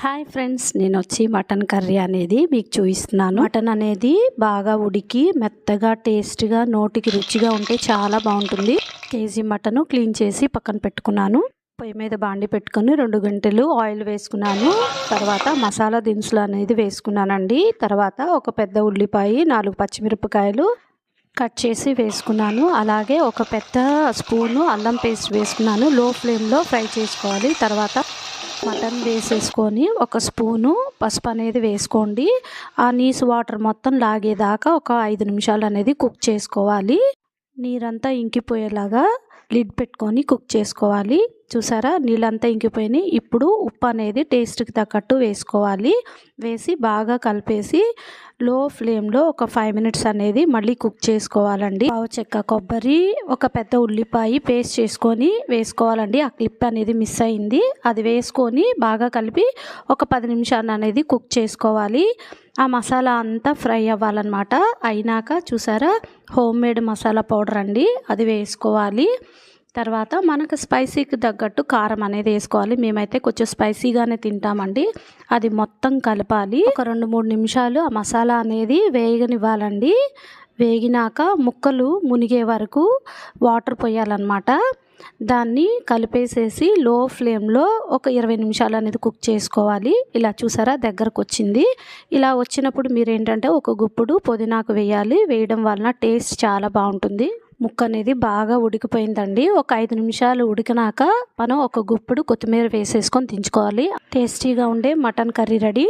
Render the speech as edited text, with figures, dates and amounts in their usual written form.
Hi friends, నేను వచ్చి mutton curry అనేది మీకు చూపిస్తున్నాను. మటన్ అనేది బాగా ఉడికి మెత్తగా టేస్ట్గా నోటికి రుచిగా ఉంటే చాలా బాగుంటుంది. కేజీ మటన్ క్లీన్ చేసి పక్కన పెట్టుకున్నాను. పొయ్యి మీద బాండి పెట్టుకొని 2 గంటలు ఆయిల్ వేసుకున్నాను. తర్వాత మసాలా దినుసులు అనేది వేసుకున్నానండి. తర్వాత ఒక పెద్ద ఉల్లిపాయ, 4 పచ్చిమిరపకాయలు కట్ చేసి వేసుకున్నాను. అలాగే ఒక పెద్ద స్పూను అల్లం పేస్ట్ వేసుకున్నాను. లో ఫ్లేమ్లో ఫ్రై చేసుకోవాలి. తర్వాత మటన్ వేసేసుకొని ఒక స్పూను పసుపు అనేది వేసుకోండి. ఆ నీసు వాటర్ మొత్తం లాగేదాకా ఒక 5 నిమిషాలు అనేది కుక్ చేసుకోవాలి. నీరంతా ఇంకిపోయేలాగా లిడ్ పెట్టుకొని కుక్ చేసుకోవాలి. చూసారా, నీళ్ళంతా ఇంకిపోయినాయి. ఇప్పుడు ఉప్పు అనేది టేస్ట్కి తగ్గట్టు వేసుకోవాలి. వేసి బాగా కలిపేసి లో ఫ్లేమ్లో ఒక 5 మినిట్స్ అనేది మళ్ళీ కుక్ చేసుకోవాలండి. పావు చెక్క కొబ్బరి, ఒక పెద్ద ఉల్లిపాయ పేస్ట్ చేసుకొని వేసుకోవాలండి. ఆ క్లిప్ అనేది మిస్ అయింది. అది వేసుకొని బాగా కలిపి ఒక 10 నిమిషాలు అనేది కుక్ చేసుకోవాలి. ఆ మసాలా అంతా ఫ్రై అవ్వాలన్నమాట. అయినాక చూసారా, హోమ్ మేడ్ మసాలా పౌడర్ అండి, అది వేసుకోవాలి. తర్వాత మనకు స్పైసీకి తగ్గట్టు కారం అనేది వేసుకోవాలి. మేమైతే కొంచెం స్పైసీగానే తింటామండి. అది మొత్తం కలపాలి. ఒక 2-3 నిమిషాలు ఆ మసాలా అనేది వేగనివ్వాలండి. వేగినాక ముక్కలు మునిగే వరకు వాటర్ పోయాలన్నమాట. దాన్ని కలిపేసేసి లో ఫ్లేమ్లో ఒక 20 నిమిషాలు అనేది కుక్ చేసుకోవాలి. ఇలా చూసారా, దగ్గరకు వచ్చింది. ఇలా వచ్చినప్పుడు మీరు ఏంటంటే ఒక గుప్పుడు పుదీనాకు వేయాలి. వేయడం వలన టేస్ట్ చాలా బాగుంటుంది. ముక్క అనేది బాగా ఉడికిపోయిందండి. ఒక 5 నిమిషాలు ఉడికినాక మనం ఒక గుప్పుడు కొత్తిమీర వేసేసుకొని దించుకోవాలి. టేస్టీగా ఉండే మటన్ కర్రీ రెడీ.